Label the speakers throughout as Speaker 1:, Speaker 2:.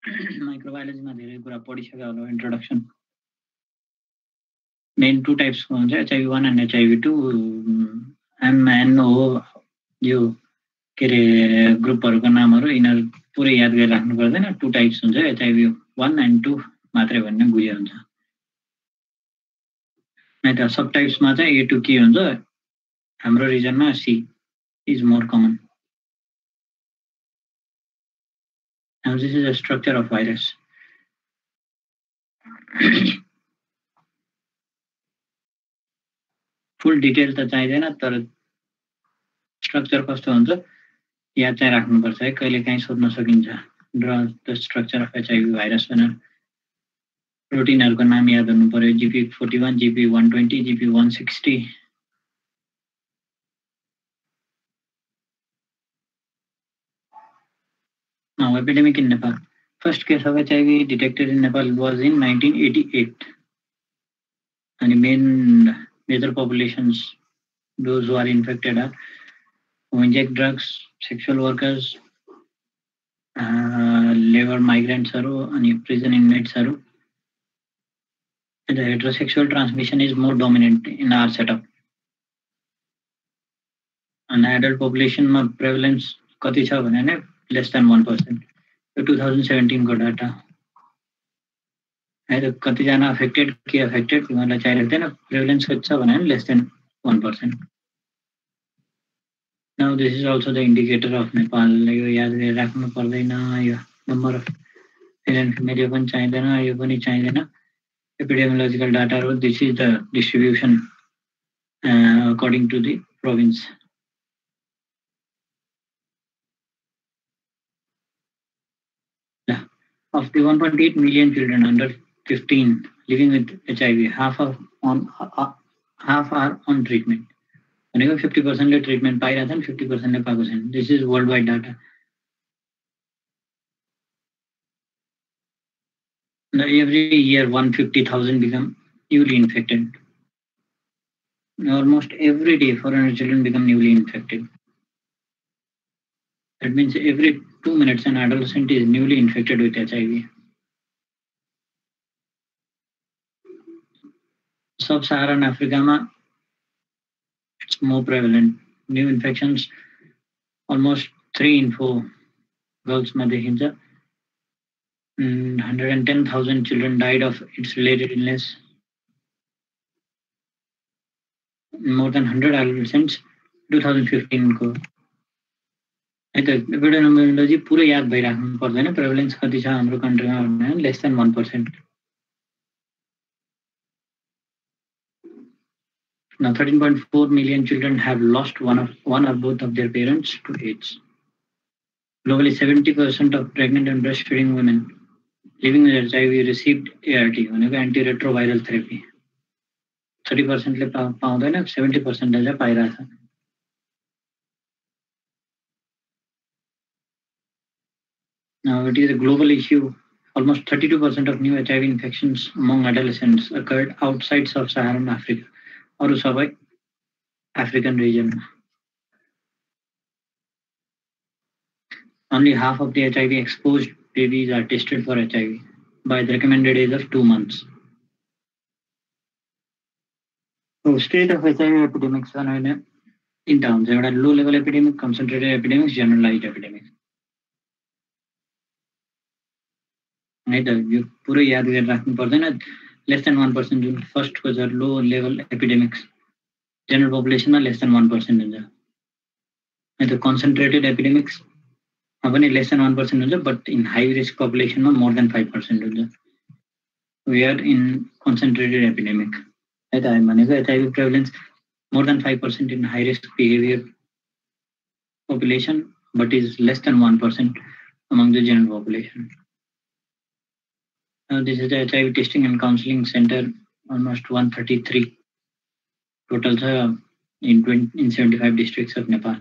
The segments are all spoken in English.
Speaker 1: माइक्रोबायोलोजीमा धेरै कुरा पढिसक्यो होला इन्ट्रोडक्सन। मेन 2 टाइप्सको हुन्छ HIV1 एन्ड HIV2। एमएन हो यो के अरे ग्रुपहरूको नामहरू, यिनीहरू पुरै याद गरिराख्नु पर्दैन। 2 टाइप्स हुन्छ, HIV1 एन्ड 2 मात्रै भन्ने बुझ्यो हुन्छ। नै त सब टाइप्समा चाहिँ A2 के हुन्छ, हाम्रो रिजनमा C is more common. Now this is a structure of virus. Full detail त चाहिँदैन, तर स्ट्रक्चर कस्तो हुन्छ याद चाहिँ राख्नुपर्छ है, कहिले काहीँ सोध्न सकिन्छ। ड्र the structure of HIV virus भनेर प्रोटिनहरूको नाम याद हुनु पर्यो। GP41, GP120, GP160। Now epidemic in Nepal. First case of HIV detected in Nepal was in 1988. And main major populations, those who are infected are who inject drugs, sexual workers, labor migrants, and prison inmates. The heterosexual transmission is more dominant in our setup. And adult population prevalence कति छ भने less than 1%. 2017 को data. है कतिजना affected के affected तिमीहरूलाई चाहिरहेको थिएन, प्रिभलेन्स कति छ भने less than 1%। Now this is also the indicator of Nepal. यो याद गरिराख्नु पर्दैन, यो number of male and female यो पनि चाहिँदैन, यो पनि चाहिँदैन। एपिडेमियोलोजिकल डाटाहरू, this is the distribution according to the province. Of the 1.8 million children under 15 living with HIV, half are on treatment. भनेको 50% ले ट्रिटमेन्ट पाइरहेछन्, 50% ले पाएको छैन। This is world wide data. Every year 150,000 become newly infected. Almost every day 400 children become newly infected. That means every 2 minutes an adolescent is newly infected with HIV. Sub-Saharan Africa, it's more prevalent. New infections, almost 3 in 4 girls. 110,000 children died of its related illness. More than 100 adolescents 2015 को। है त epidemiology पुरै याद भइराख्नु पर्दैन। प्रेभलेन्स कति छ हाम्रो कन्ट्रीमा भन्ने less than 1%। Now 13.4 million children have lost one or both of their parents to AIDS. Globally, 70% of pregnant and breastfeeding women living with HIV received ART, antiretroviral therapy. 30% ले पाउँदैन, 70% ले चाहिँ पाइरहेछ। Now it is a global issue. Almost 32% of new HIV infections among adolescents occurred outside sub-Saharan Africa, or सबै African region. Only half of the HIV exposed babies are tested for HIV by the recommended age of 2 months. So state of HIV epidemics in terms of low level epidemic, concentrated epidemics, generalized epidemics. यो पुरै याद गरिराख्नु पर्दैन। Less than 1% जुन first को छ low level epidemics, general पपुलेसनमा less than 1% हुन्छ। है त कन्सन्ट्रेटेड एपिडेमिक्स पनि लेस देन 1% हुन्छ, बट इन हाई रिस्क पपुलेसनमा मोर देन 5% हुन्छ। We are in concentrated epidemic. है त भनेको HIV prevalence more than 5% in high risk behaviour population, but is less than 1% among the general population. This is the HIV testing and counseling center, almost 133 total in 75 districts of Nepal.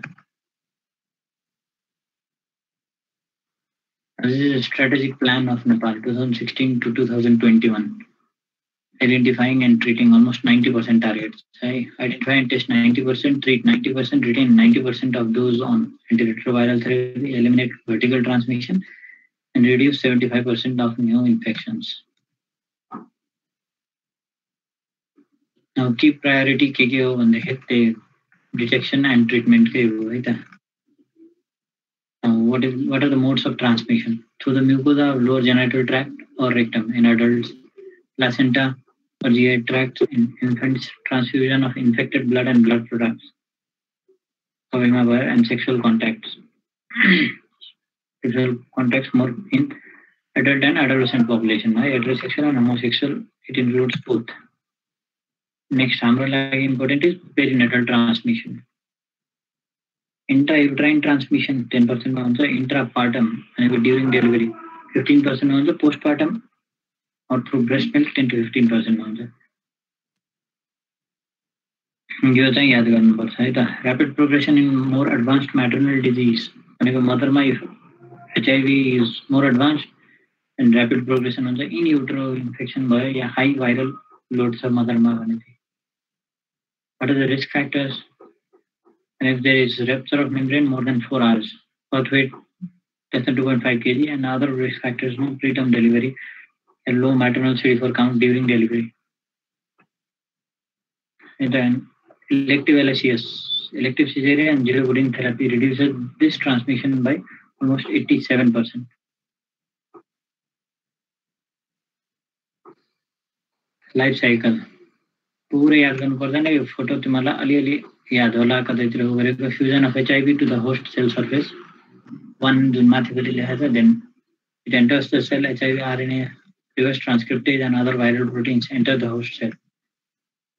Speaker 1: This is a strategic plan of Nepal 2016 to 2021, identifying and treating almost 90% targets. Identify and test 90%, treat 90%, retain 90% of those on antiretroviral therapy, eliminate vertical transmission, and reduce 75% of new infections. Now, key priority KKO when they hit the detection and treatment. What are the modes of transmission? Through the mucosa of lower genital tract or rectum in adults, placenta or GI tract in infants, transfusion of infected blood and blood products, and sexual contacts. Sexual contacts more in adult and adolescent population. Heterosexual and homosexual, it includes both. Next, important is perinatal transmission. Intrauterine transmission 10% also intrapartum during delivery, 15% also postpartum or through breast milk 10 to 15% also. Rapid progression in more advanced maternal disease. Mother if HIV is more advanced and rapid progression on the in utero infection by high viral loads of mother. What are the risk factors? And if there is rupture of membrane more than 4 hours, birth weight less than 2.5 kg, and other risk factors, preterm delivery, and low maternal CD4 count during delivery. And then elective LSCS, elective cesarean and giraudine therapy reduces this transmission by almost 87%. Life cycle. पूरे याद गर्नुपर्दैन यो photo तिमीलाई अलिअलि याद होला कतैतिर गरेको fusion of HIV to the host cell surface. One जुन माथिपट्टि लेखेको छ, then it enters the cell, HIV RNA, reverse transcriptase and other viral proteins enter the host cell.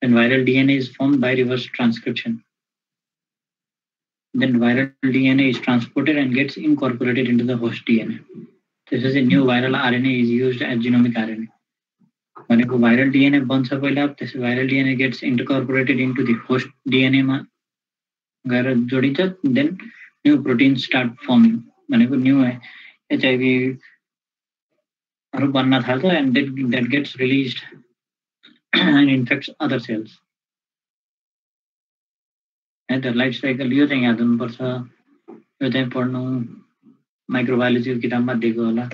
Speaker 1: Then viral DNA is formed by reverse transcription. Then viral DNA is transported and gets incorporated into the host DNA. This is a new viral RNA is used as genomic RNA. When viral DNA burns up, this viral DNA gets incorporated into the host DNA. Then new proteins start forming. New HIV and that gets released and infects other cells. And the life cycle, you think microbiology किताबमा दिएको होला.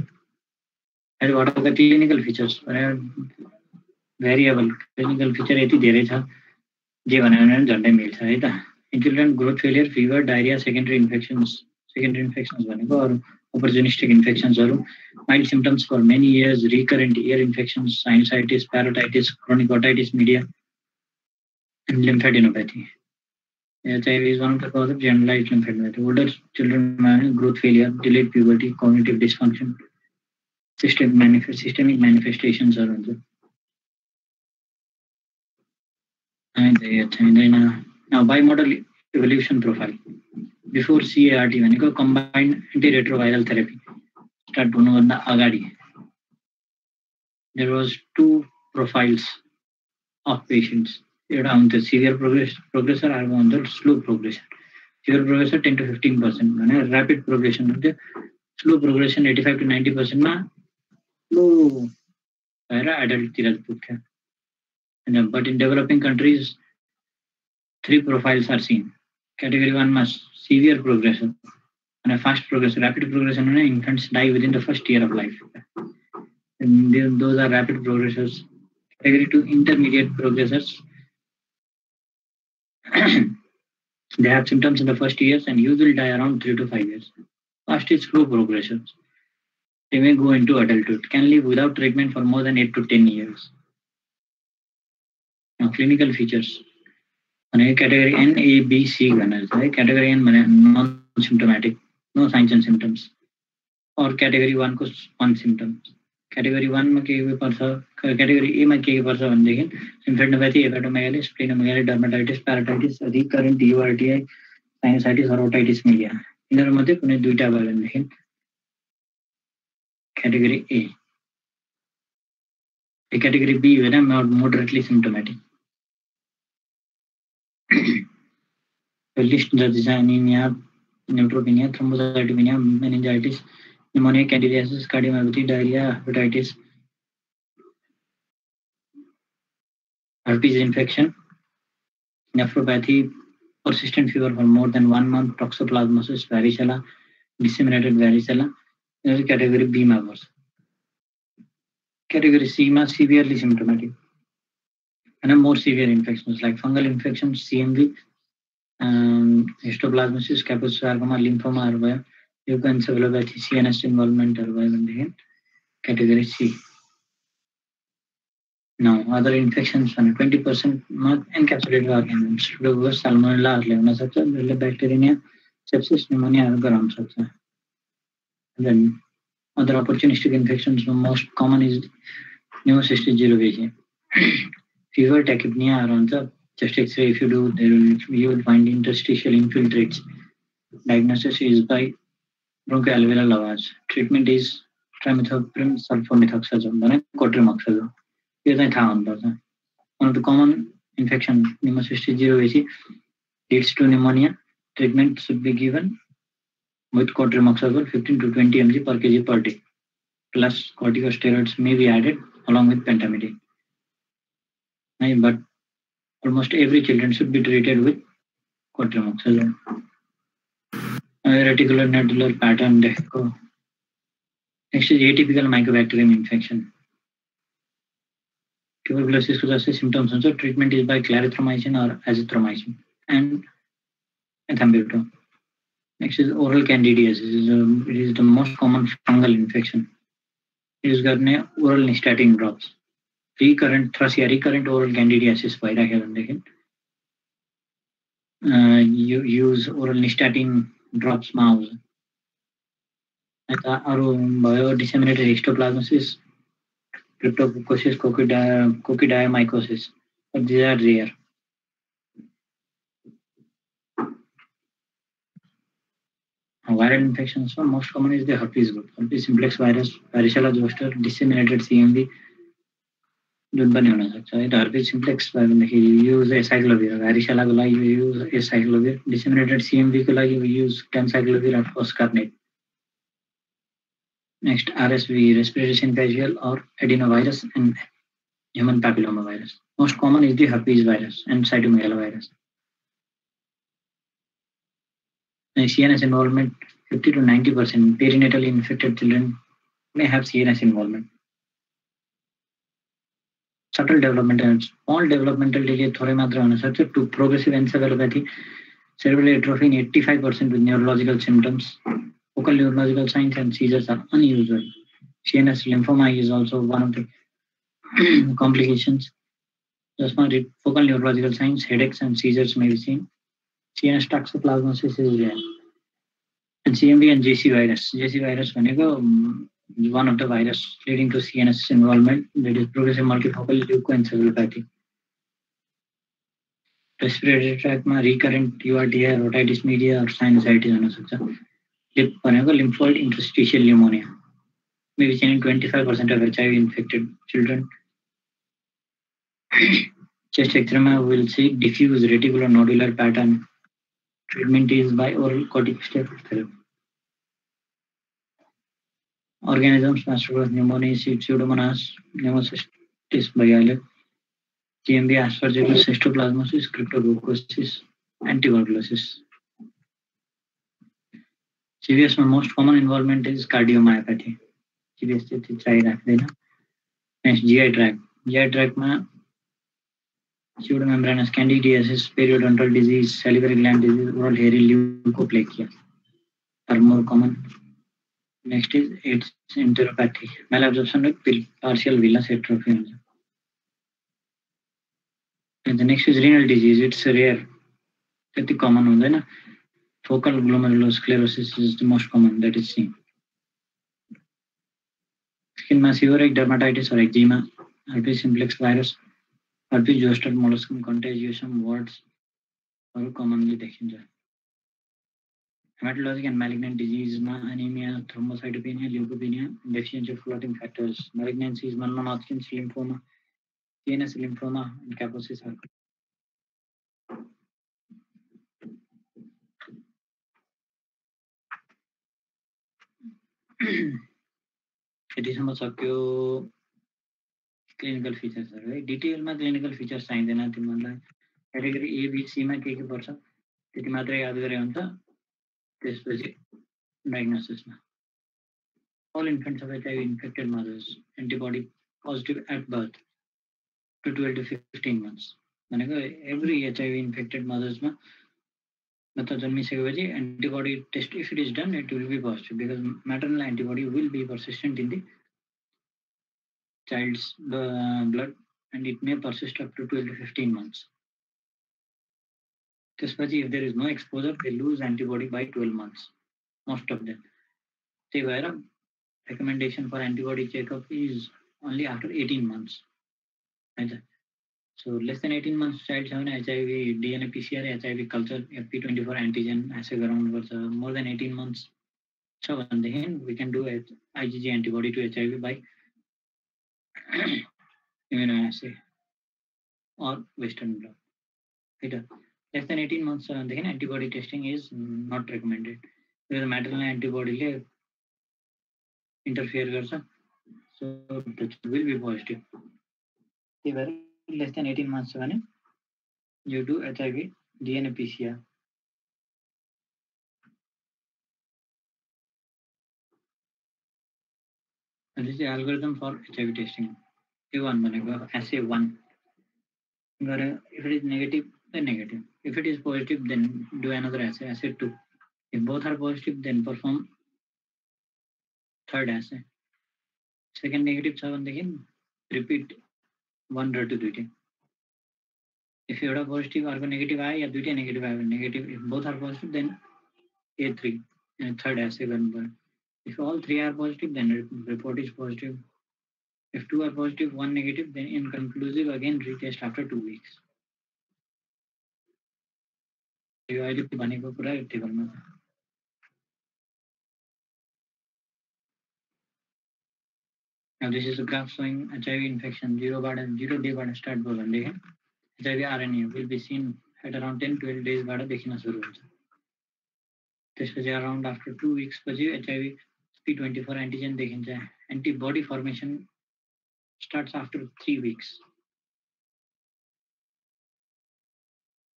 Speaker 1: And what are the clinical features? Variable clinical feature यति धेरै छ जे भन्यो भने झन्डै मिल्छ है त. Including growth failure, fever, diarrhea, secondary infections भनेको अरु opportunistic infections हरु, mild symptoms for many years, recurrent ear infections, sinusitis, parotitis, chronic otitis media, and lymphadenopathy. HIV is one of the causes of generalized lymphadenopathy. Older children, growth failure, delayed puberty, cognitive dysfunction, systemic manifestations are also. Now, bimodal evolution profile. Before CART, combined antiretroviral therapy start हुनुभन्दा अगाडि, there was 2 profiles of patients. एउटा हुन्थ्यो severe progressor, अर्को हुन्थ्यो slow progression. Severe progressor 10 to 15% भने rapid progression हुन्थ्यो. Slow progression 85 to 90% मा slow भएर adult तिर पुग्थ्यो. But in developing countries, 3 profiles are seen. Category 1 मा severe progression and fast progression. Rapid progression when infants die within the first year of life. And those are rapid progressors. Category 2 intermediate progressors. They have symptoms in the first years and usually die around 3 to 5 years. Fast is slow progressors. They may go into adulthood, can live without treatment for more than 8 to 10 years. Now, clinical features. Category N, A, B, C. Category N non-symptomatic, no signs and symptoms. Or category 1 को 1 symptom. Category 1 में के पर्छ, category A में के पर्छ भनेदेखि lymphadenopathy, hepatomegaly, splenomegaly, dermatitis, parotitis, recurrent URTI, sinusitis or otitis media. यिनीहरु मध्ये कुनै दुईटा भयो भनेदेखि category A. The category B is moderately symptomatic. The list is anemia, neutropenia, thrombocytopenia, meningitis, pneumonia, candidiasis, cardiomyopathy, diarrhea, hepatitis, herpes infection, nephropathy, persistent fever for more than 1 month, toxoplasmosis, varicella, disseminated varicella, category B मा पर्छ। Category C मा severely symptomatic and more severe infections like fungal infections, CMV, histoplasmosis, Kaposi sarcoma, lymphoma भयो, leukoencephalopathy, CNS involvement भयो भनेदेखि category C. Now other infections भने 20% मा encapsulated organisms, tuberculosis, salmonella हरूले हुन सक्छ, जसले bacteria, sepsis, pneumonia हरू गराउन सक्छ. Then other opportunistic infections, the most common is pneumocystis jirovecii. Fever, tachypnea around the chest X-ray. If you do, you will find interstitial infiltrates. Diagnosis is by bronchoalveolar lavage. Treatment is trimethoprim sulfamethoxazole, then cotrimoxazole. Here's a one of the common infection, pneumocystis jirovecii, leads to pneumonia. Treatment should be given with cotrimoxazole 15 to 20 mg per kg per day. Plus corticosteroids may be added along with pentamidine. But almost every children should be treated with cotrimoxazole. Reticular nodular pattern. Next is atypical mycobacterium infection. Tuberculosis symptoms also. Treatment is by clarithromycin or azithromycin and ethambutol. Next is oral candidiasis. It is the most common fungal infection. It is oral nystatin drops. Recurrent oral candidiasis भइराख्यो भनेदेखि you use oral nystatin drops मा आउँछ. अरू भयो disseminated histoplasmosis, cryptococcosis, coccidiomycosis, but these are rare. Viral infections, so most common is the herpes group, herpes simplex virus, varicella zoster, disseminated CMV. जुन पनि हुन सक्छ है. herpes simplex भयो भनेदेखि you use acyclovir, varicella को लागि you use acyclovir, disseminated CMV को लागि we use tencyclovir or foscarnet. Next RSV, respiratory syncytial or adenovirus and human papillomavirus. Most common is the herpes virus and cytomegalovirus. CNS involvement, 50 to 90% perinatally infected children may have CNS involvement. Subtle developmental and small developmental delay थोड़े मात्रा होना सक्छ. To progressive encephalopathy, cerebral atrophy in 85% with neurological symptoms. Focal neurological signs and seizures are unusual. CNS lymphoma is also one of the complications. Just not focal neurological signs, headaches and seizures may be seen. CNS toxoplasmosis is rare. And CMV and JC virus. JC virus is one of the virus leading to CNS involvement, that is progressive multifocal leukoencephalopathy. Respiratory tract ma recurrent URTI, otitis media or sinusitis हुन सक्छ. LIP भनेको lymphoid interstitial pneumonia. May be seen in 25% of HIV infected children. Chest X-ray ma we will see diffuse reticular nodular pattern. Treatment is by oral corticosteroid therapy. Organisms, Mastrococcus pneumoniae, Pseudomonas, Pneumocystis biale, TMB, Aspergillus, Histoplasmosis, Cryptococcosis, and tuberculosis. CVS most common involvement is cardiomyopathy. CVS चाहिँ राख्दैन. Next GI tract. GI tract मा pseudomembranous candidiasis, periodontal disease, salivary gland disease, oral hairy leukoplakia are more common. Next is AIDS enteropathy, malabsorption with partial venous atrophy. And the next is renal disease. It's rare. It's common. Focal glomerulosclerosis is the most common that is seen. Skin seborrheic dermatitis or eczema, herpes simplex virus, herpes zoster molluscum contagiosum warts are commonly देखिन्छ. Hematologic and malignant disease, anemia, thrombocytopenia, leukopenia, deficiency of clotting factors. Malignancies, non-Hodgkin's lymphoma, CNS lymphoma, and Kaposi sarcoma. यतिसम्म सक्यो clinical features है. डिटेलमा clinical features चाहिँदैन तिमीहरूलाई. Category A B C मा के पर्छ त्यति मात्रै याद गरे हुन्छ. त्यसपछि डायग्नोसिसमा all infants of HIV infected mothers antibody positive at birth to 12 to 15 months. भनेको every HIV infected mothers मा मतलब जन्मिसकेपछि antibody test if it is done it will be positive because maternal antibody will be persistent in the child's blood and it may persist up to 12 to 15 months. त्यसपछि if there is no exposure they lose antibody by 12 months most of them. त्यही भएर recommendation for antibody checkup is only after 18 months. Right? So less than 18 months child छ भने HIV DNA PCR HIV culture P24 antigen assay गराउनु पर्छ. More than 18 months छ भनेदेखि we can do IgG antibody to HIV by immunoassay or western blot. Right? Less than 18 months छ भनेदेखि antibody testing is not recommended because maternal antibody ले interfere गर्छ. So that will be positive. त्यही भएर less than 18 months भने you do HIV DNA PCR. This is the algorithm for HIV testing. A1 भनेको assay 1. If it is negative, then negative. If it is positive, then do another assay, assay 2. If both are positive, then perform third assay. Second negative छ भनेदेखि repeat 1 र 2 दुईटै. If एउटा positive अर्को negative आयो या दुईटै negative आयो भने negative. If both are positive, then A3 and third assay गर्नु पर्यो. If all three are positive, then report is positive. If two are positive, one negative, then inconclusive again retest after 2 weeks. यो अहिले भनेको कुरा टेबलमा छ. Now this is a graph showing HIV infection 0 day बाट start भयो भनेदेखि HIV RNA will be seen at around 10-12 days बाट देखिन सुरु हुन्छ. त्यसपछि around after 2 weeks पछि HIV P24 antigen देखिन्छ. Antibody formation starts after 3 weeks.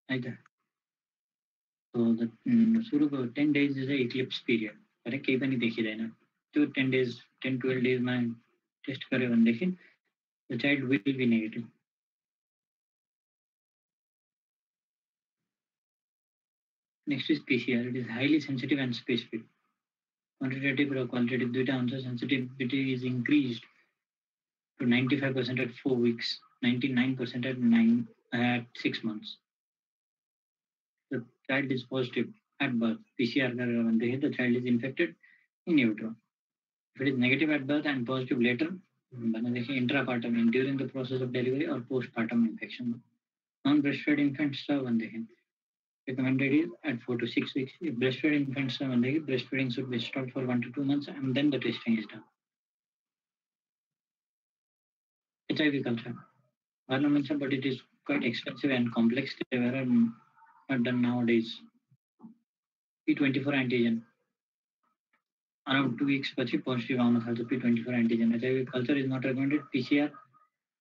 Speaker 1: Right? So the सुरुको 10 days is a eclipse period. तर केही पनि देखिदैन. त्यो 10 days 10-12 days मा टेस्ट गर्यो भनेदेखि the child will be negative. Next is PCR. It is highly sensitive and specific. Quantitative or qualitative data हुन्छ. Sensitivity is increased to 95% at 4 weeks, 99% at 6 months. The child is positive at birth. PCR गरेर भनेदेखि the child is infected in utero. If it is negative at birth and positive later, भनेदेखि intrapartum and during the process of delivery or postpartum infection. Non-breastfed infants छ भनेदेखि recommended is at 4 to 6 weeks. If breastfed infants छ भनेदेखि breastfeeding should be stopped for 1 to 2 months and then the testing is done. HIV culture. Ornaments, but it is quite expensive and complex. They were not done nowadays. P24 antigen. Around 2 weeks पछि positive आउन थाल्छ P24 antigen. HIV culture is not recommended. PCR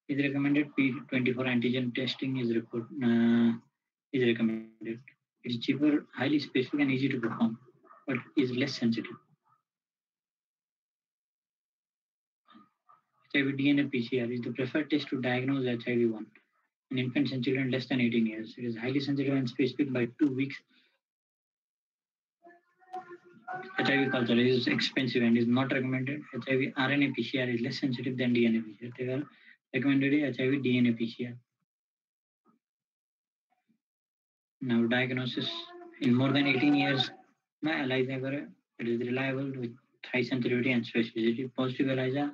Speaker 1: is recommended. P24 antigen testing is recommended. It is cheaper, highly specific and easy to perform, but is less sensitive. HIV DNA PCR is the preferred test to diagnose HIV-1 in infants and children less than 18 years. It is highly sensitive and specific by 2 weeks. HIV culture is expensive and is not recommended. HIV RNA PCR is less sensitive than DNA PCR. They are recommended HIV DNA PCR. Now diagnosis in more than 18 years, ELISA it is reliable with high sensitivity and specificity. Positive ELISA,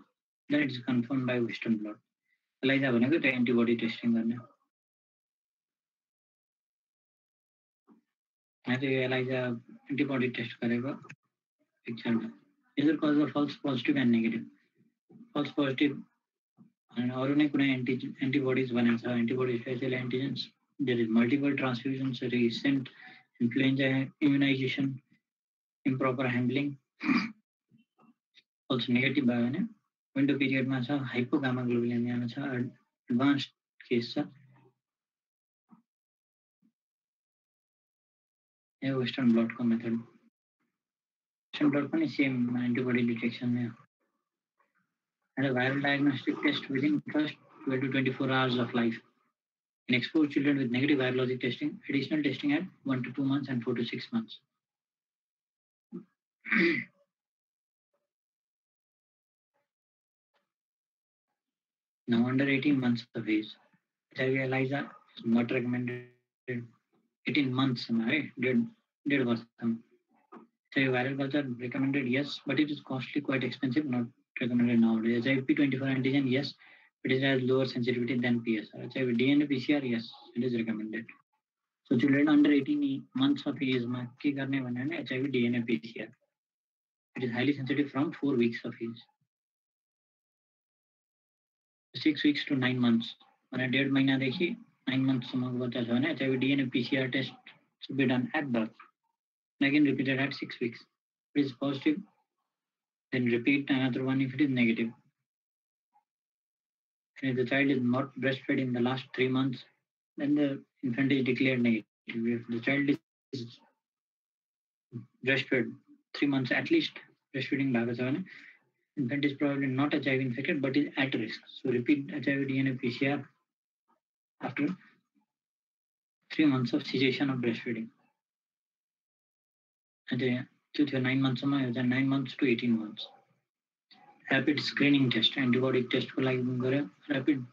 Speaker 1: then it is confirmed by Western blot. ELISA भनेको त्यो antibody testing गर्ने. त्यो ELISA antibody test गरेको picture ma. These are causes of false positive and negative. False positive and अरु नै कुनै antibodies भनेको छ. Antibodies facial antigens. There is multiple transfusions, recent influenza immunization, improper handling. Also negative भयो भने window period मा छ, hypogammaglobulinemia छ, advanced case छ. यो Western blot को method. Western blot पनि same antibody detection में. and a viral diagnostic test within first 12 to 24 hours of life. In exposed children with negative virologic testing, additional testing at 1 to 2 months and 4 to 6 months. Now under 18 months of age, HIV ELISA is not recommended. 18 months, right? Did was some. HIV viral culture recommended, yes, but it is costly, quite expensive, not recommended nowadays. HIV P24 antigen, yes, but it has lower sensitivity than PSR. HIV DNA PCR, yes, it is recommended. So children under 18 months of age में क्या करने वाले हैं HIV DNA PCR. It is highly sensitive from 4 weeks of age. 6 weeks to 9 months. मैंने 1.5 महीना देखिए 9 months समझ बता जो है HIV DNA PCR test should be done at birth. And again repeated at 6 weeks. If it is positive, then repeat another one if it is negative. And if the child is not breastfed in the last 3 months, then the infant is declared negative. If the child is breastfed 3 months at least, breastfeeding bhagavata, infant is probably not HIV infected but is at risk. So repeat HIV DNA PCR after 3 months of cessation of breastfeeding. And 9 months 9 months to 18 months. Rapid screening test, antibody test को like rapid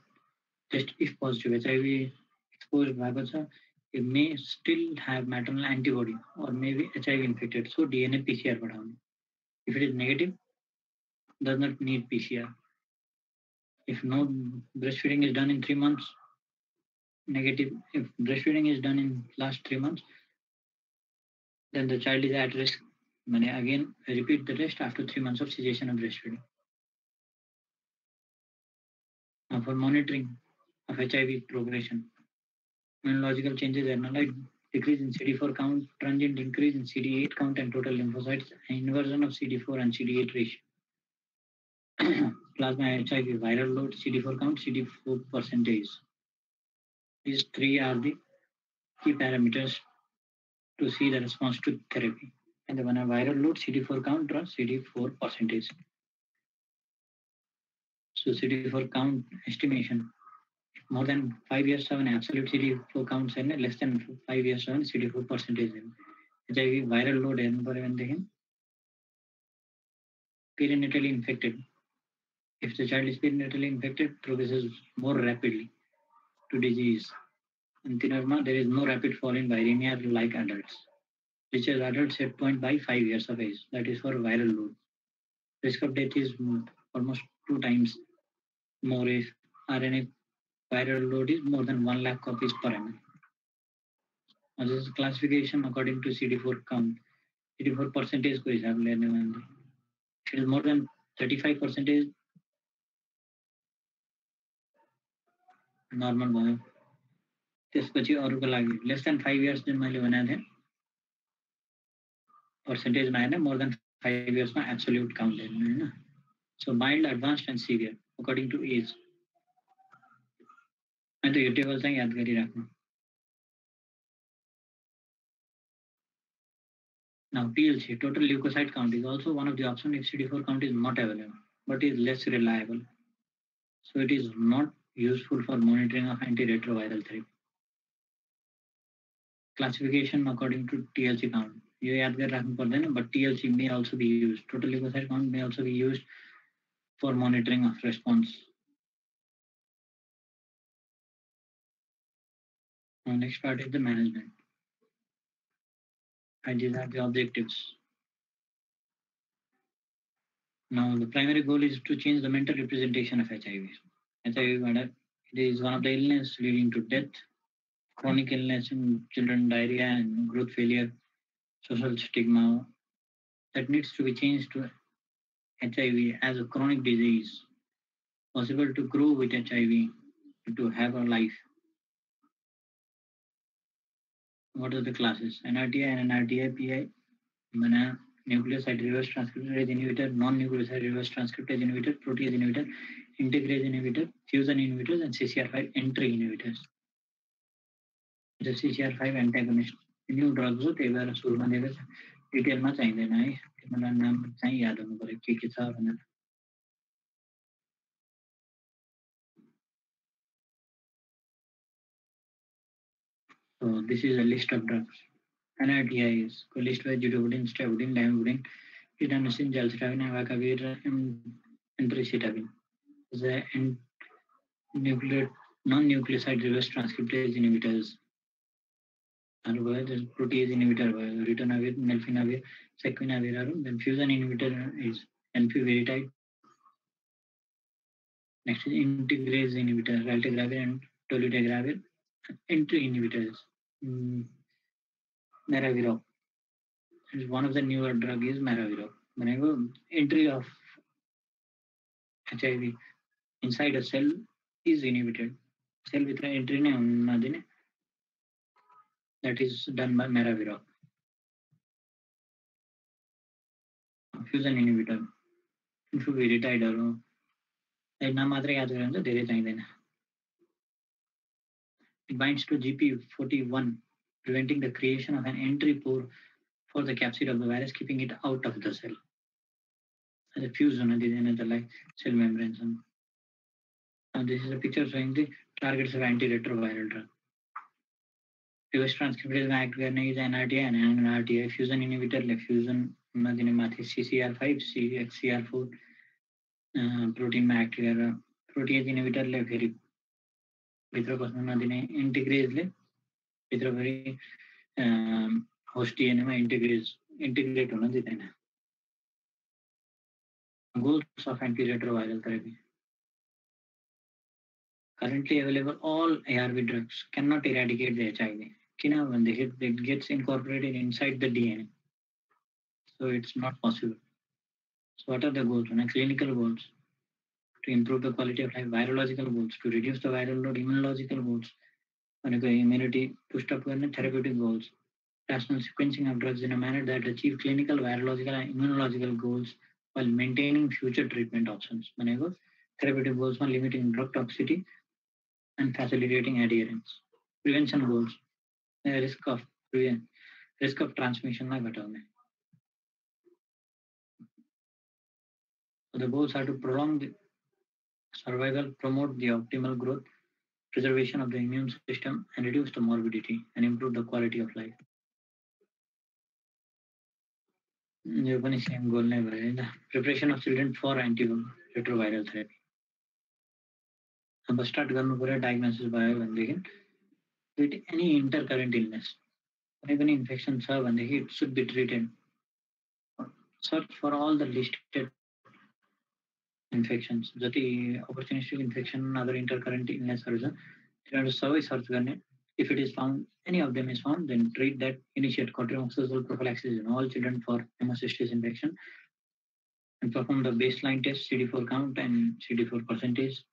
Speaker 1: test if positive HIV exposed bhagavata, it may still have maternal antibody or may be HIV infected. So DNA PCR बढ़ाओ. If it is negative, does not need PCR. If no breastfeeding is done in 3 months, negative. If breastfeeding is done in last 3 months, then the child is at risk. Again, repeat the test after 3 months of cessation of breastfeeding. Now for monitoring of HIV progression, immunological changes are analyzed, decrease in CD4 count, transient increase in CD8 count and total lymphocytes, and inversion of CD4 and CD8 ratio. Plasma HIV viral load, CD4 count, CD4 percentage. These three are the key parameters to see the response to therapy. And the one viral load, CD4 count or CD4 percentage. So CD4 count estimation. More than 5 years of an absolute CD4 count and less than 5 years of an CD4 percentage. HIV viral load and perinatally infected. If the child is perinatally infected, progresses more rapidly to disease. In Thinarma, there is no rapid fall in viremia like adults. Reaches adult set point by 5 years of age. That is for viral load. Risk of death is almost 2 times more if RNA viral load is more than 1 lakh copies per ml. Now this is classification according to CD4 count. CD4 percentage को हिसाब लेने वाले. If it is more than 35 percentage, normal भयो. त्यसपछि अरूको लागि less than 5 years जुन मैले भनेको थिएँ percentage मा हैन, more than 5 years मा absolute count हेर्नु हैन. So mild, advanced and severe according to age. अनि त यो टेबल चाहिँ याद गरिराख्नु. Now TLC, total leukocyte count, is also one of the options if CD4 count is not available, but is less reliable. So it is not useful for monitoring of antiretroviral therapy. Classification according to TLC count. You याद कर रखना पड़ता है, but TLC may also be used. Total leukocyte count may also be used for monitoring of response. Now next part is the management. And these are the objectives. Now the primary goal is to change the mental representation of HIV. HIV it is one of the illness leading to death, chronic illness in children, diarrhea and growth failure, social stigma that needs to be changed to HIV as a chronic disease, possible to grow with HIV, to have a life. What are the classes? NRTI and NRTI-PI, nucleoside reverse transcriptase inhibitor, non-nucleoside reverse transcriptase inhibitor, protease inhibitor, integrase inhibitor, fusion inhibitors, and CCR5 entry inhibitors. The CCR5 antagonist. New drugs हो त्यही भएर सुरुमा दिएको छ. डिटेलमा चाहिँदैन है. मलाई नाम चाहिँ याद हुनु पर्यो के छ भनेर. So this is a list of drugs. NRTI is cholesterol, Judobudin, Stavudin, Lamivudin, Tidanosine, Jalcitabine, Avacavir, and Emtricitabine. The non-nucleoside reverse transcriptase inhibitors are the protease inhibitor, ritonavir, nelfinavir, sequinavir, then fusion inhibitor is enfiviritide. Next is integrase inhibitor, raltegravir and dolutegravir. Entry inhibitors, Maraviroc. One of the newer drug is Maraviroc. Whenever entry of HIV inside a cell is inhibited, cell with entry that is done by Maraviroc. Fusion inhibitor, enfiviritide नाम मात्र याद गरेर हुन्छ धेरै चाहिँदैन. It binds to GP41, preventing the creation of an entry pore for the capsid of the virus, keeping it out of the cell. The fuse हुन दिँदैन त्यसलाई cell membranes. This is a picture showing the targets of antiretroviral drug. Reverse transcriptase act गर्ने is NRTI and NRTI. Fusion inhibitor ले fusion हुन दिने माथि CCR5, CXCR4 प्रोटिनमा act गरेर प्रोटिएज इन्हिबिटरले फेरि भित्र पस्न नदिने इन्टिग्रेजले भित्रभरि होस्ट डिएनएमा इन्टिग्रेट हुन दिँदैन. Goals of antiretroviral therapy. Currently available all ARV drugs cannot eradicate the HIV. किनभनेदेखि it gets incorporated inside the DNA. So it's not possible. So what are the goals? Clinical goals to improve the quality of life, virological goals to reduce the viral load, immunological goals, immunity pushed up, therapeutic goals, rational sequencing of drugs in a manner that achieve clinical, virological, and immunological goals while maintaining future treatment options. Therapeutic goals are limiting drug toxicity and facilitating adherence. Prevention goals, risk of transmission. So the goals are to prolong the survival, promote the optimal growth, preservation of the immune system, and reduce the morbidity and improve the quality of life. Same goal the preparation of children for antiretroviral therapy. अब start गर्नु पर्यो diagnosis भयो भनेदेखि with any intercurrent illness, कुनै पनि infection छ भनेदेखि it should be treated. Search for all the listed infections, जति opportunistic infection, other intercurrent illnessहरू छ तिनीहरू सबै सर्च गर्ने. If it is found, any of them is found, then treat that. Initiate cotrimoxazole prophylaxis in all children for hemocystis infection, and perform the baseline test, CD4 count and CD4 percentage,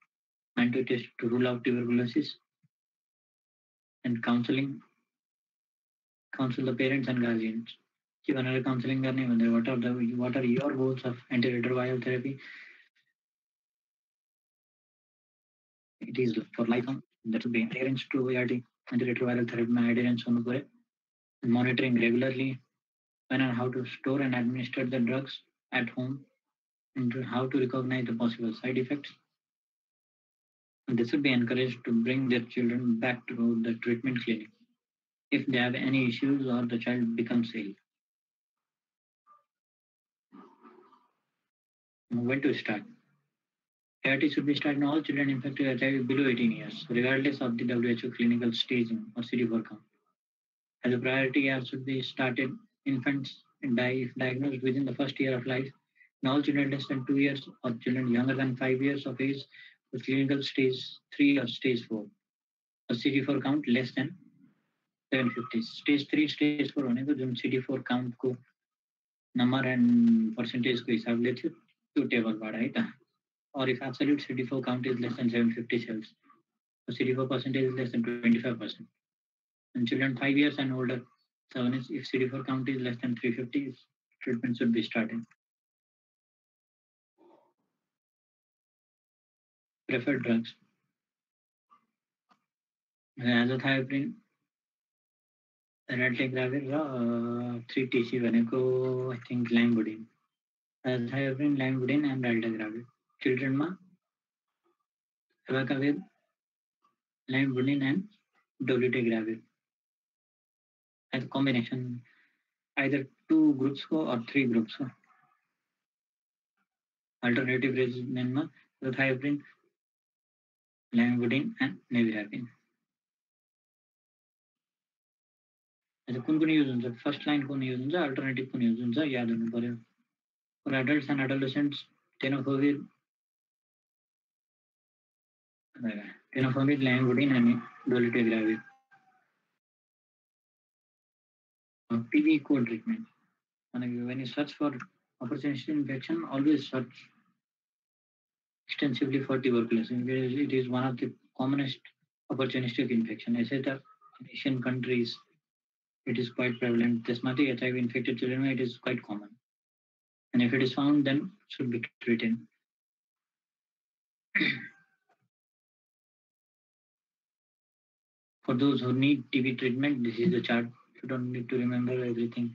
Speaker 1: mandatory test to rule out tuberculosis, and counsel the parents and guardians. Counseling what are your goals of antiretroviral therapy? It is for lifelong. That will be adherence to ART, antiretroviral therapy, adherence on the monitoring regularly, when and how to store and administer the drugs at home, and how to recognize the possible side effects. And this will be encouraged to bring their children back to the treatment clinic if they have any issues or the child becomes ill. When to start? ART should be started in all children infected with HIV below 18 years, regardless of the WHO clinical staging or CD4 count. As a priority, ART should be started infants if diagnosed within the first year of life, in all children less than 2 years or children younger than 5 years of age with clinical stage 3 or stage 4. A CD4 count less than 750. Stage 3, stage 4 होने को जो CD4 count को number and percentage को हिसाब ले त्यो table बाट है त. Or if absolute CD4 count is less than 750 cells, the CD4 percentage is less than 25%. In children 5 years and older, if CD4 count is less than 350, treatment should be started. Preferred drugs. Azathioprine, raltegravir, 3TC भनेको I think lamivudine. Azathioprine, lamivudine and raltegravir. Children ma abacavir, lamivudine and dolutegravir. as a combination, either 2 groups ko or 3 groups ko. Alternative regimen ma azathioprine, lamivudine and nevirapine. कुन कुन use हुन्छ, first line कुन use हुन्छ, alternative कुन use हुन्छ याद हुनु पर्यो. For adults and adolescents, tenofovir, lamivudine and dolutegravir. TB co-treatment. When you search for opportunistic infection, always search extensively for tuberculosis. It is one of the commonest opportunistic infection. ऐसे त Asian countries, it is quite prevalent. त्यसमाथि HIV infected children, it is quite common. And if it is found, then should be treated. For those who need TB treatment, this is the chart. You don't need to remember everything.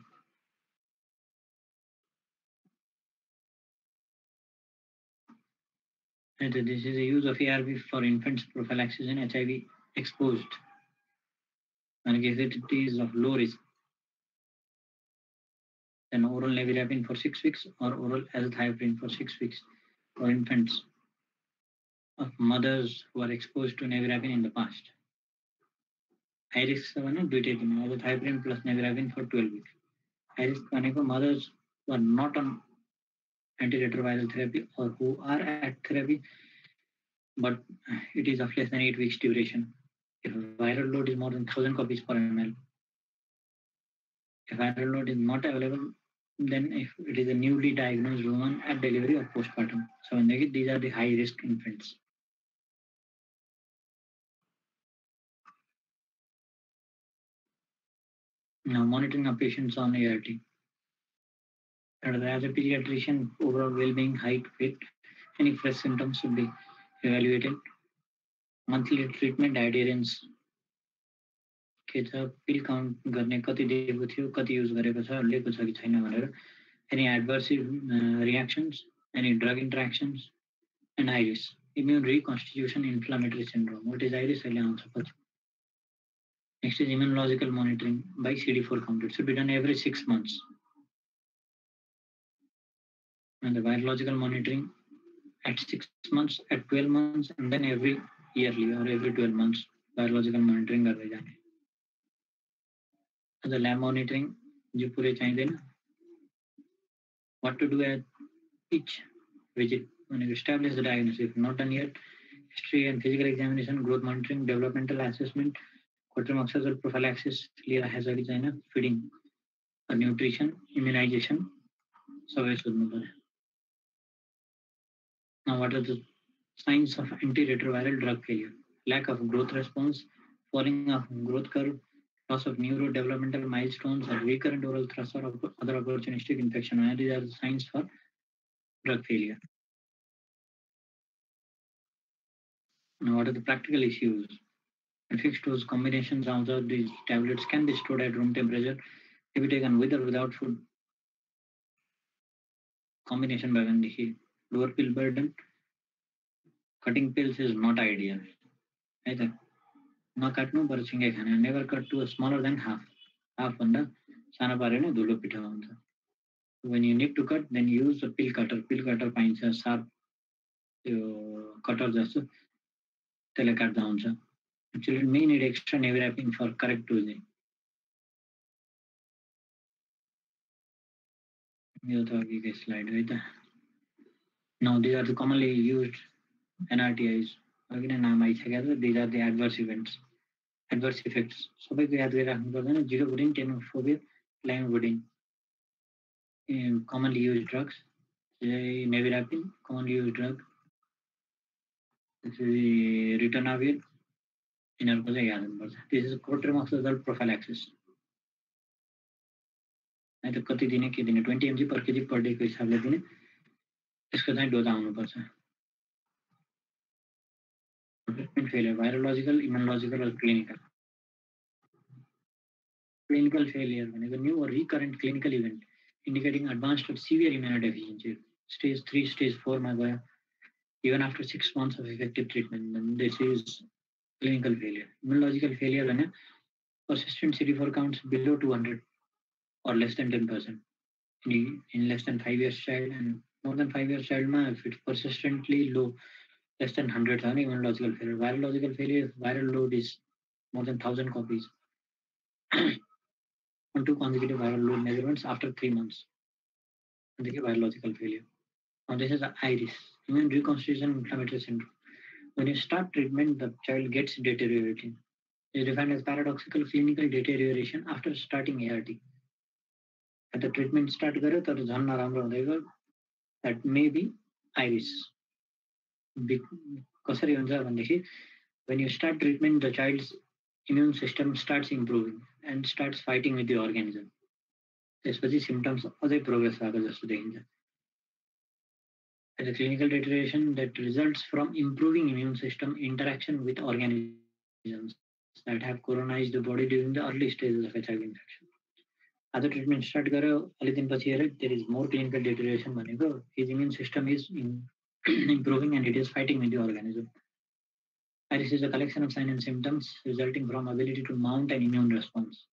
Speaker 1: And this is the use of ARV for infants prophylaxis in HIV exposed. And if it is of low risk, then oral nevirapine for 6 weeks or oral azathioprine for 6 weeks for infants of mothers who are exposed to nevirapine in the past. High risk azathioprine plus nevirapine for 12 weeks. High risk mothers who are not on antiretroviral therapy or who are at therapy, but it is of less than 8 weeks duration. If viral load is more than 1000 copies per ml. If viral load is not available, then if it is a newly diagnosed woman at delivery or postpartum. So these are the high risk infants. Now monitoring of patients on ART. As a pediatrician, overall well-being, height, weight, any fresh symptoms should be evaluated. Monthly treatment adherence. Pill count गर्ने कति दिएको थियो, कति use गरेको छ, लिएको छ कि छैन भनेर. Any adverse reactions, any drug interactions, and iris. Immune reconstitution inflammatory syndrome. What is iris? Next is immunological monitoring by CD4 count. It should be done every 6 months. And the virological monitoring at 6 months, at 12 months, and then every yearly or every 12 months virological monitoring गर्दै जाने. The lab monitoring जो पुरै चाहिँदैन. What to do at each visit when you establish the diagnosis. If not done yet, history and physical examination, growth monitoring, developmental assessment, quatermaxazole prophylaxis, लिएर hazard छैन, feeding, nutrition, immunization, सबै सोध्नु पर्यो. Now, what are the signs of antiretroviral drug failure? Lack of growth response, falling of growth curve, loss of neurodevelopmental milestones, or recurrent oral thrush or other opportunistic infection. And these are the signs for drug failure. Now, what are the practical issues? Fixed dose combinations of these tablets can be stored at room temperature, to be taken with or without food. Combination by one lower pill burden. Cutting pills is not ideal. Either. Never cut to a smaller than half. When you need to cut, then use a pill cutter. Pill cutter finds a sharp cutter just cut down. Children may need extra nevirapine for correct dosing. Slide right. Now these are the commonly used NRTIs. These are the adverse events. Adverse effects. सबैको याद गरिराख्नु पर्दैन. Girocodine, tenofovir, lamivudine. Commonly used drugs. Nevirapine, commonly used drug. This is ritonavir. This is quatermaxazole prophylaxis. तो कति दिने के दिने 20 mg per kg per day को हिसाबले दिने. इसको चाहिँ डोज आउनुपर्छ. Treatment failure, virological, immunological, or clinical. Clinical failure, a new or recurrent clinical event indicating advanced or severe immunodeficiency. Stage 3, stage 4, even after 6 months of effective treatment, then this is clinical failure. Immunological failure, persistent CD4 counts below 200 or less than 10% in less than 5 years child, and more than 5 years child if it's persistently low, less than 100 immunological failure. Virological failure, viral load is more than 1,000 copies on 2 consecutive viral load measurements after 3 months. And this is virological failure. Now this is the IRIS, immune reconstitution inflammatory syndrome. When you start treatment, the child gets deteriorating. It is defined as paradoxical clinical deterioration after starting ART. At the treatment start गर्यो तर झन् नराम्रो हुँदै गयो. That may be IRIS. कसरी हुन्छ भनेदेखि when you start treatment, the child's immune system starts improving and starts fighting with the organism. त्यसपछि symptoms अझै progress भएको जस्तो देखिन्छ. The clinical deterioration that results from improving immune system interaction with organisms that have colonized the body during the early stages of HIV infection. Other treatment start गर्यो अलि दिनपछि हेरे there is more clinical deterioration भनेको his immune system is improving and it is fighting with the organism. IRIS is a collection of signs and symptoms resulting from ability to mount an immune response.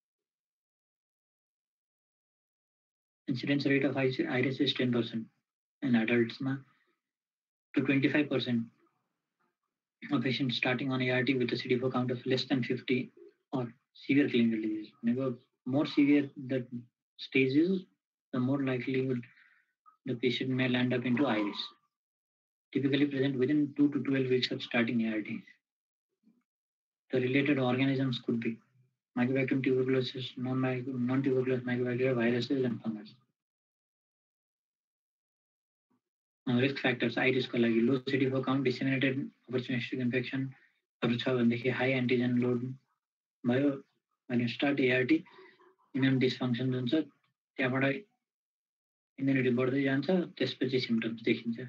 Speaker 1: Incidence rate of IRIS is 10% in adults to 25% of patients starting on ART with a CD4 count of less than 50 or severe clinical disease. The more severe the stage is, the more likelihood the patient may land up into IRIS. Typically present within 2 to 12 weeks of starting ART. The related organisms could be Mycobacterium tuberculosis, non-tuberculous mycobacteria, viruses, and fungus. Now, risk factors, IRIS को लागि low CD4 count, disseminated opportunistic infection, high antigen load भयो. When you start ART, immune dysfunction हुन्छ, त्यहाँबाट immunity बढ्दै जान्छ, त्यसपछि symptoms देखिन्छ.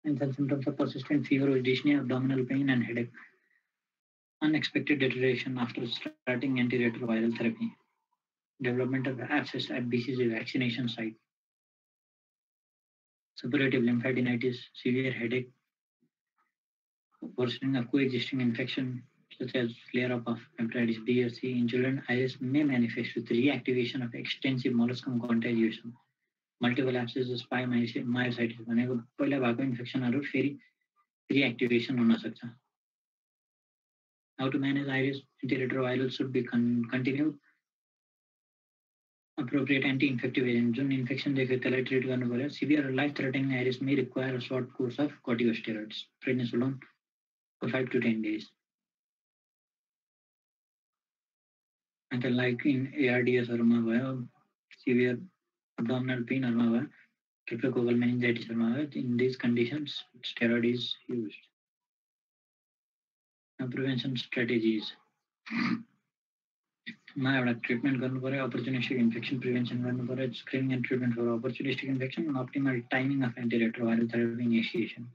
Speaker 1: And some symptoms are persistent fever with dyspnea, abdominal pain, and headache. Unexpected deterioration after starting antiretroviral therapy. Development of abscess at BCG vaccination site. Suppurative lymphadenitis, severe headache, worsening of coexisting infection such as flare-up of hepatitis B or C in children. IRIS may manifest with reactivation of extensive molluscum contagion. Multiple abscesses, myositis भनेको पहिला भएको इन्फेक्सनहरु फेरि reactivation हुन सक्छ. How to manage IRIS? Antiretroviral should be continued. Appropriate anti-infective agent. Jun infection देख्यो त्यसलाई treat गर्नु पर्यो. Severe or life-threatening IRIS may require a short course of corticosteroids, prednisolone, for 5 to 10 days. And like in ARDS-हरुमा भयो, severe abdominal pain-हरुमा भयो, cryptococcal meningitis-हरुमा भयो, in these conditions, steroid is used. Now, prevention strategies. एउटा treatment गर्नु पर्यो, opportunistic infection prevention गर्नु पर्यो, screening and treatment for opportunistic infection, and optimal timing of antiretroviral therapy initiation.